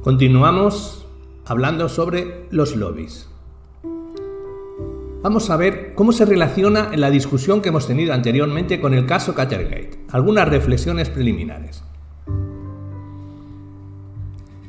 Continuamos hablando sobre los lobbies. Vamos a ver cómo se relaciona en la discusión que hemos tenido anteriormente con el caso Cuttergate. Algunas reflexiones preliminares.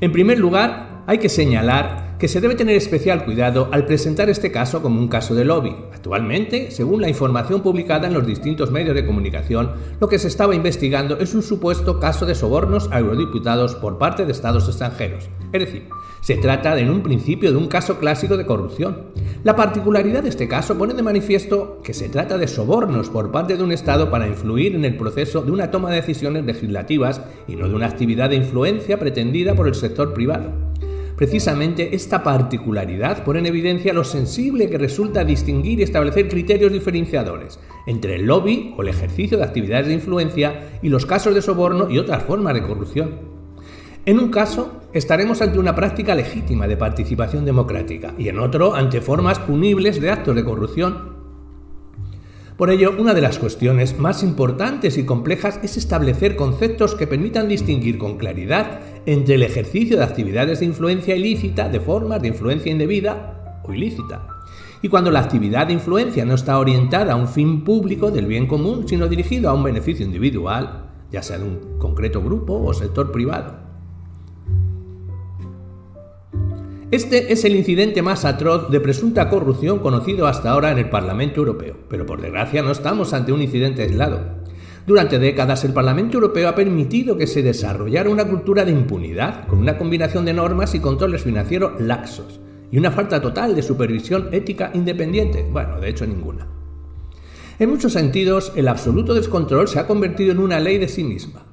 En primer lugar, hay que señalar que se debe tener especial cuidado al presentar este caso como un caso de lobby. Actualmente, según la información publicada en los distintos medios de comunicación, lo que se estaba investigando es un supuesto caso de sobornos a eurodiputados por parte de estados extranjeros. Es decir, se trata en un principio de un caso clásico de corrupción. La particularidad de este caso pone de manifiesto que se trata de sobornos por parte de un Estado para influir en el proceso de una toma de decisiones legislativas y no de una actividad de influencia pretendida por el sector privado. Precisamente esta particularidad pone en evidencia lo sensible que resulta distinguir y establecer criterios diferenciadores entre el lobby o el ejercicio de actividades de influencia y los casos de soborno y otras formas de corrupción. En un caso, estaremos ante una práctica legítima de participación democrática y en otro, ante formas punibles de actos de corrupción. Por ello, una de las cuestiones más importantes y complejas es establecer conceptos que permitan distinguir con claridad entre el ejercicio de actividades de influencia ilícita de formas de influencia indebida o ilícita. Y cuando la actividad de influencia no está orientada a un fin público del bien común, sino dirigido a un beneficio individual, ya sea de un concreto grupo o sector privado. Este es el incidente más atroz de presunta corrupción conocido hasta ahora en el Parlamento Europeo, pero por desgracia no estamos ante un incidente aislado. Durante décadas el Parlamento Europeo ha permitido que se desarrollara una cultura de impunidad, con una combinación de normas y controles financieros laxos, y una falta total de supervisión ética independiente, de hecho ninguna. En muchos sentidos, el absoluto descontrol se ha convertido en una ley de sí misma.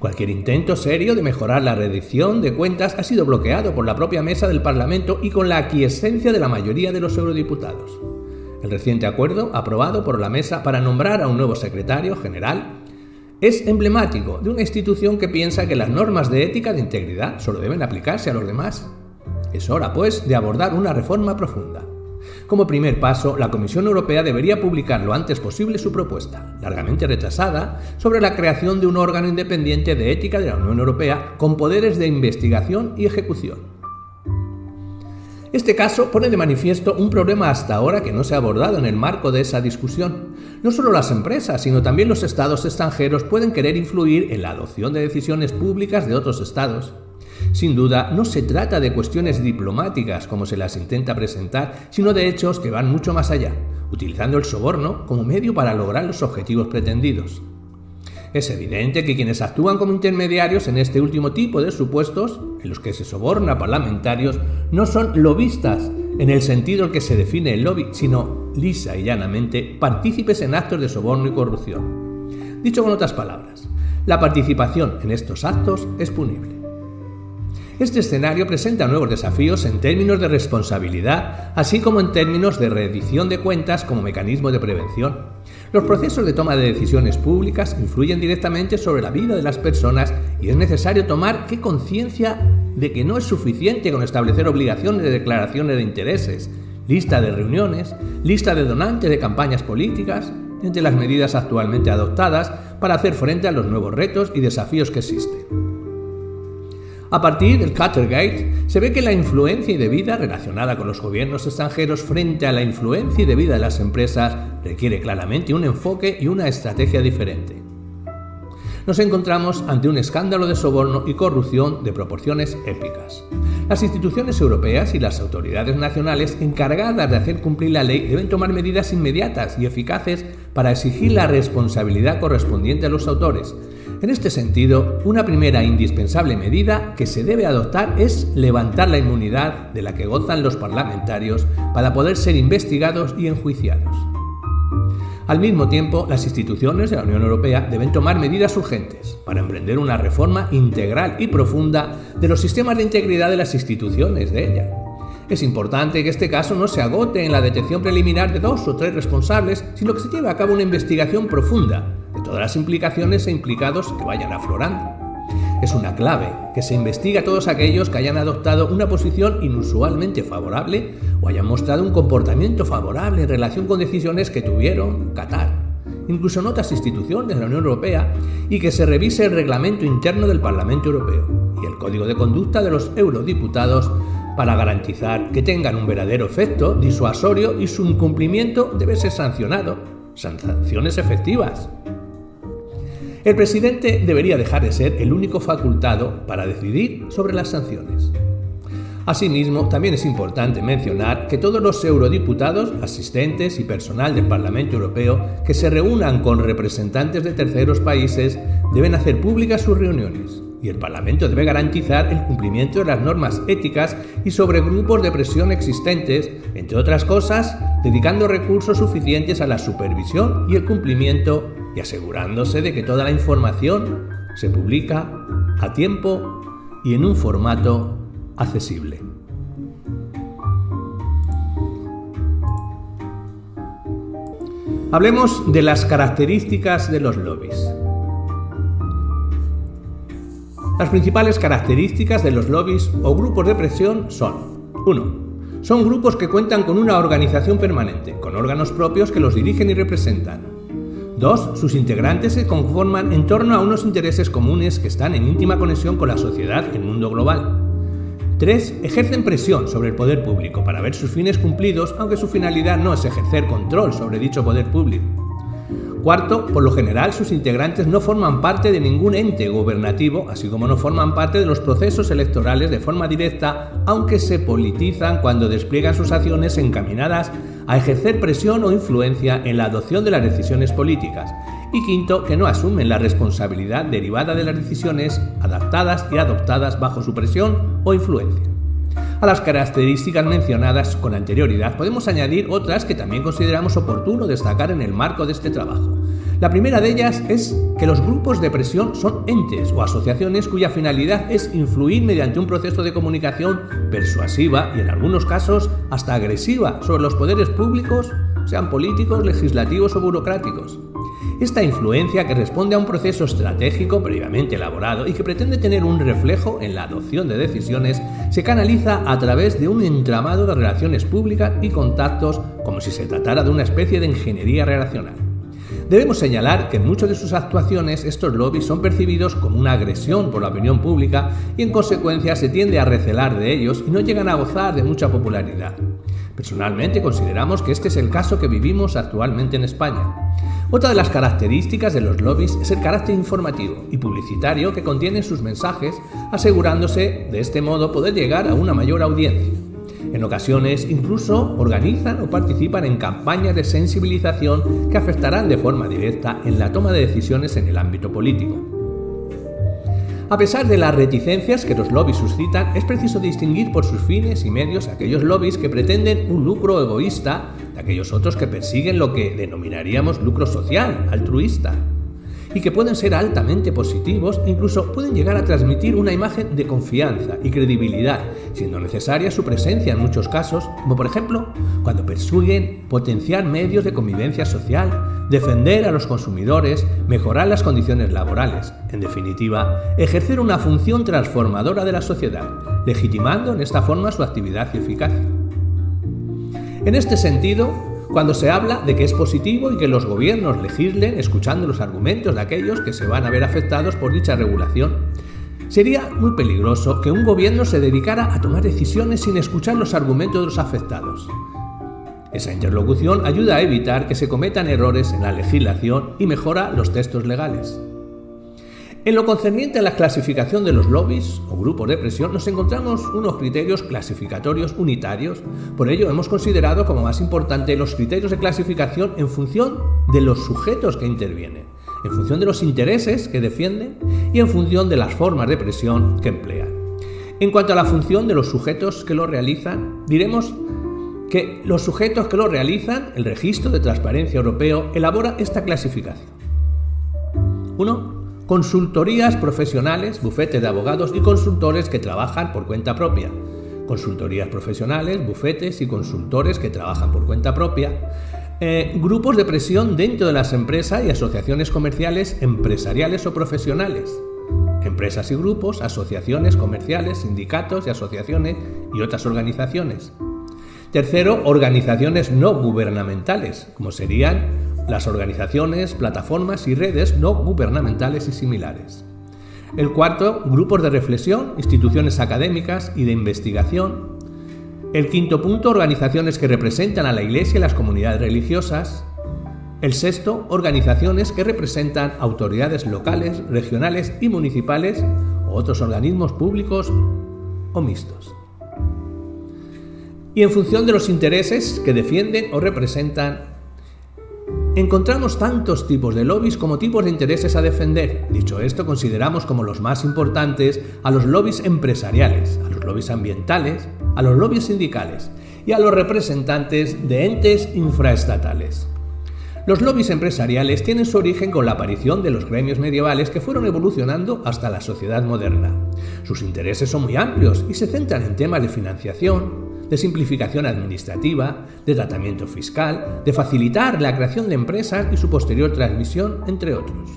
Cualquier intento serio de mejorar la rendición de cuentas ha sido bloqueado por la propia mesa del Parlamento y con la aquiescencia de la mayoría de los eurodiputados. El reciente acuerdo, aprobado por la mesa para nombrar a un nuevo secretario general, es emblemático de una institución que piensa que las normas de ética de integridad solo deben aplicarse a los demás. Es hora, pues, de abordar una reforma profunda. Como primer paso, la Comisión Europea debería publicar lo antes posible su propuesta, largamente retrasada, sobre la creación de un órgano independiente de ética de la Unión Europea con poderes de investigación y ejecución. Este caso pone de manifiesto un problema hasta ahora que no se ha abordado en el marco de esa discusión. No solo las empresas, sino también los estados extranjeros pueden querer influir en la adopción de decisiones públicas de otros estados. Sin duda, no se trata de cuestiones diplomáticas como se las intenta presentar, sino de hechos que van mucho más allá, utilizando el soborno como medio para lograr los objetivos pretendidos. Es evidente que quienes actúan como intermediarios en este último tipo de supuestos, en los que se soborna a parlamentarios, no son lobistas en el sentido en que se define el lobby, sino lisa y llanamente partícipes en actos de soborno y corrupción. Dicho con otras palabras, la participación en estos actos es punible. Este escenario presenta nuevos desafíos en términos de responsabilidad, así como en términos de rendición de cuentas como mecanismo de prevención. Los procesos de toma de decisiones públicas influyen directamente sobre la vida de las personas y es necesario tomar conciencia de que no es suficiente con establecer obligaciones de declaraciones de intereses, lista de reuniones, lista de donantes de campañas políticas, entre las medidas actualmente adoptadas para hacer frente a los nuevos retos y desafíos que existen. A partir del Cuttergate, se ve que la influencia indebida relacionada con los gobiernos extranjeros frente a la influencia indebida de las empresas requiere claramente un enfoque y una estrategia diferente. Nos encontramos ante un escándalo de soborno y corrupción de proporciones épicas. Las instituciones europeas y las autoridades nacionales encargadas de hacer cumplir la ley deben tomar medidas inmediatas y eficaces para exigir la responsabilidad correspondiente a los autores. En este sentido, una primera e indispensable medida que se debe adoptar es levantar la inmunidad de la que gozan los parlamentarios para poder ser investigados y enjuiciados. Al mismo tiempo, las instituciones de la Unión Europea deben tomar medidas urgentes para emprender una reforma integral y profunda de los sistemas de integridad de las instituciones de ella. Es importante que este caso no se agote en la detección preliminar de 2 o 3 responsables, sino que se lleve a cabo una investigación profunda de todas las implicaciones e implicados que vayan aflorando. Es una clave que se investigue a todos aquellos que hayan adoptado una posición inusualmente favorable o hayan mostrado un comportamiento favorable en relación con decisiones que tuvieron Qatar incluso en otras instituciones de la Unión Europea, y que se revise el reglamento interno del Parlamento Europeo y el código de conducta de los eurodiputados para garantizar que tengan un verdadero efecto disuasorio y su incumplimiento debe ser sancionado, sanciones efectivas. El presidente debería dejar de ser el único facultado para decidir sobre las sanciones. Asimismo, también es importante mencionar que todos los eurodiputados, asistentes y personal del Parlamento Europeo que se reúnan con representantes de terceros países deben hacer públicas sus reuniones, y el Parlamento debe garantizar el cumplimiento de las normas éticas y sobre grupos de presión existentes, entre otras cosas, dedicando recursos suficientes a la supervisión y el cumplimiento y asegurándose de que toda la información se publica a tiempo y en un formato accesible. Hablemos de las características de los lobbies. Las principales características de los lobbies o grupos de presión son: 1. Son grupos que cuentan con una organización permanente, con órganos propios que los dirigen y representan. 2. Sus integrantes se conforman en torno a unos intereses comunes que están en íntima conexión con la sociedad y el mundo global. 3. Ejercen presión sobre el poder público para ver sus fines cumplidos, aunque su finalidad no es ejercer control sobre dicho poder público. 4. Por lo general, sus integrantes no forman parte de ningún ente gubernativo, así como no forman parte de los procesos electorales de forma directa, aunque se politizan cuando despliegan sus acciones encaminadas a ejercer presión o influencia en la adopción de las decisiones políticas. Y 5. Que no asumen la responsabilidad derivada de las decisiones adaptadas y adoptadas bajo su presión o influencia. A las características mencionadas con anterioridad podemos añadir otras que también consideramos oportuno destacar en el marco de este trabajo. La primera de ellas es que los grupos de presión son entes o asociaciones cuya finalidad es influir mediante un proceso de comunicación persuasiva y en algunos casos hasta agresiva sobre los poderes públicos, sean políticos, legislativos o burocráticos. Esta influencia, que responde a un proceso estratégico previamente elaborado y que pretende tener un reflejo en la adopción de decisiones, se canaliza a través de un entramado de relaciones públicas y contactos, como si se tratara de una especie de ingeniería relacional. Debemos señalar que en muchas de sus actuaciones estos lobbies son percibidos como una agresión por la opinión pública y en consecuencia se tiende a recelar de ellos y no llegan a gozar de mucha popularidad. Personalmente consideramos que este es el caso que vivimos actualmente en España. Otra de las características de los lobbies es el carácter informativo y publicitario que contienen sus mensajes, asegurándose de este modo poder llegar a una mayor audiencia. En ocasiones incluso organizan o participan en campañas de sensibilización que afectarán de forma directa en la toma de decisiones en el ámbito político. A pesar de las reticencias que los lobbies suscitan, es preciso distinguir por sus fines y medios aquellos lobbies que pretenden un lucro egoísta de aquellos otros que persiguen lo que denominaríamos lucro social, altruista, y que pueden ser altamente positivos e incluso pueden llegar a transmitir una imagen de confianza y credibilidad, siendo necesaria su presencia en muchos casos, como por ejemplo cuando persiguen potenciar medios de convivencia social, defender a los consumidores, mejorar las condiciones laborales, en definitiva, ejercer una función transformadora de la sociedad, legitimando en esta forma su actividad y eficacia. En este sentido, cuando se habla de que es positivo y que los gobiernos legislen escuchando los argumentos de aquellos que se van a ver afectados por dicha regulación, sería muy peligroso que un gobierno se dedicara a tomar decisiones sin escuchar los argumentos de los afectados. Esa interlocución ayuda a evitar que se cometan errores en la legislación y mejora los textos legales. En lo concerniente a la clasificación de los lobbies o grupos de presión, nos encontramos unos criterios clasificatorios unitarios. Por ello, hemos considerado como más importante los criterios de clasificación en función de los sujetos que intervienen, en función de los intereses que defienden y en función de las formas de presión que emplean. En cuanto a la función de los sujetos que lo realizan, diremos que los sujetos que lo realizan, el Registro de Transparencia Europeo, elabora esta clasificación. 1. Consultorías profesionales, bufetes de abogados y consultores que trabajan por cuenta propia. Consultorías profesionales, bufetes y consultores que trabajan por cuenta propia. Grupos de presión dentro de las empresas y asociaciones comerciales, empresariales o profesionales. Empresas y grupos, asociaciones comerciales, sindicatos y asociaciones y otras organizaciones. Tercero, organizaciones no gubernamentales, como serían las organizaciones, plataformas y redes no gubernamentales y similares. El cuarto, grupos de reflexión, instituciones académicas y de investigación. El quinto punto, organizaciones que representan a la Iglesia y las comunidades religiosas. El sexto, organizaciones que representan autoridades locales, regionales y municipales o otros organismos públicos o mixtos. Y en función de los intereses que defienden o representan, encontramos tantos tipos de lobbies como tipos de intereses a defender. Dicho esto, consideramos como los más importantes a los lobbies empresariales, a los lobbies ambientales, a los lobbies sindicales y a los representantes de entes infraestatales. Los lobbies empresariales tienen su origen con la aparición de los gremios medievales que fueron evolucionando hasta la sociedad moderna. Sus intereses son muy amplios y se centran en temas de financiación, de simplificación administrativa, de tratamiento fiscal, de facilitar la creación de empresas y su posterior transmisión, entre otros.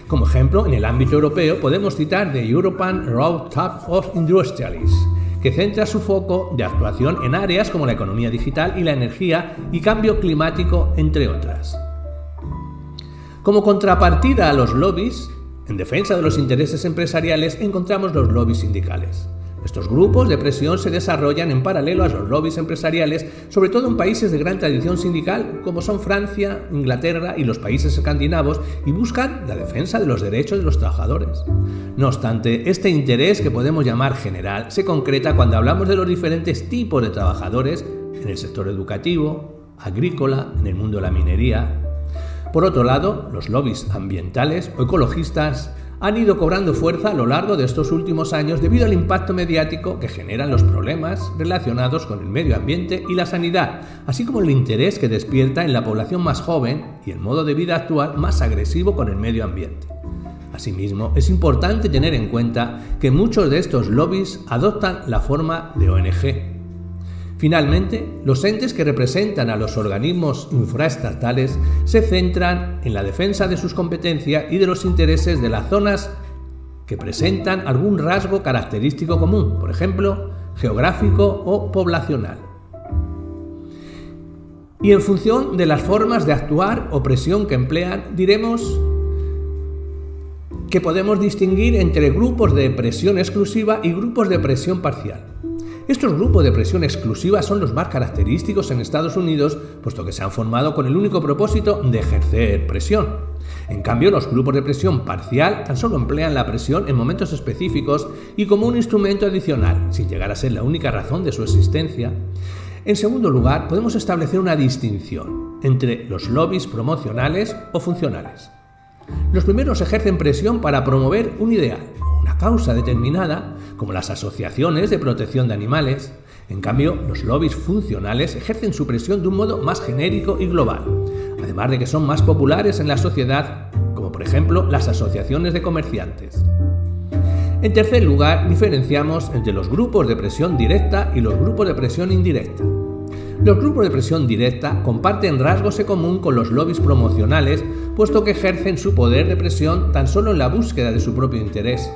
Como ejemplo, en el ámbito europeo podemos citar The European Roundtable of Industrialists, que centra su foco de actuación en áreas como la economía digital y la energía y cambio climático, entre otras. Como contrapartida a los lobbies, en defensa de los intereses empresariales, encontramos los lobbies sindicales. Estos grupos de presión se desarrollan en paralelo a los lobbies empresariales, sobre todo en países de gran tradición sindical, como son Francia, Inglaterra y los países escandinavos, y buscan la defensa de los derechos de los trabajadores. No obstante, este interés, que podemos llamar general, se concreta cuando hablamos de los diferentes tipos de trabajadores en el sector educativo, agrícola, en el mundo de la minería. Por otro lado, los lobbies ambientales o ecologistas han ido cobrando fuerza a lo largo de estos últimos años debido al impacto mediático que generan los problemas relacionados con el medio ambiente y la sanidad, así como el interés que despierta en la población más joven y el modo de vida actual más agresivo con el medio ambiente. Asimismo, es importante tener en cuenta que muchos de estos lobbies adoptan la forma de ONG. Finalmente, los entes que representan a los organismos infraestatales se centran en la defensa de sus competencias y de los intereses de las zonas que presentan algún rasgo característico común, por ejemplo, geográfico o poblacional. Y en función de las formas de actuar o presión que emplean, diremos que podemos distinguir entre grupos de presión exclusiva y grupos de presión parcial. Estos grupos de presión exclusiva son los más característicos en Estados Unidos, puesto que se han formado con el único propósito de ejercer presión. En cambio, los grupos de presión parcial tan solo emplean la presión en momentos específicos y como un instrumento adicional, sin llegar a ser la única razón de su existencia. En segundo lugar, podemos establecer una distinción entre los lobbies promocionales o funcionales. Los primeros ejercen presión para promover un ideal, una causa determinada, como las asociaciones de protección de animales. En cambio, los lobbies funcionales ejercen su presión de un modo más genérico y global, además de que son más populares en la sociedad, como por ejemplo las asociaciones de comerciantes. En tercer lugar, diferenciamos entre los grupos de presión directa y los grupos de presión indirecta. Los grupos de presión directa comparten rasgos en común con los lobbies promocionales, puesto que ejercen su poder de presión tan solo en la búsqueda de su propio interés.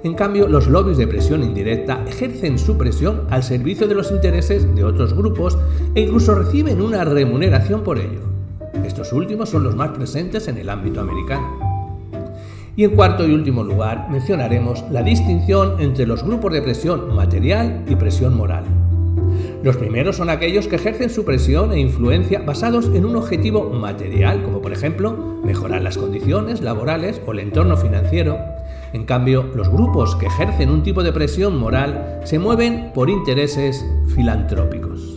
En cambio, los lobbies de presión indirecta ejercen su presión al servicio de los intereses de otros grupos e incluso reciben una remuneración por ello. Estos últimos son los más presentes en el ámbito americano. Y en cuarto y último lugar, mencionaremos la distinción entre los grupos de presión material y presión moral. Los primeros son aquellos que ejercen su presión e influencia basados en un objetivo material, como por ejemplo mejorar las condiciones laborales o el entorno financiero. En cambio, los grupos que ejercen un tipo de presión moral se mueven por intereses filantrópicos.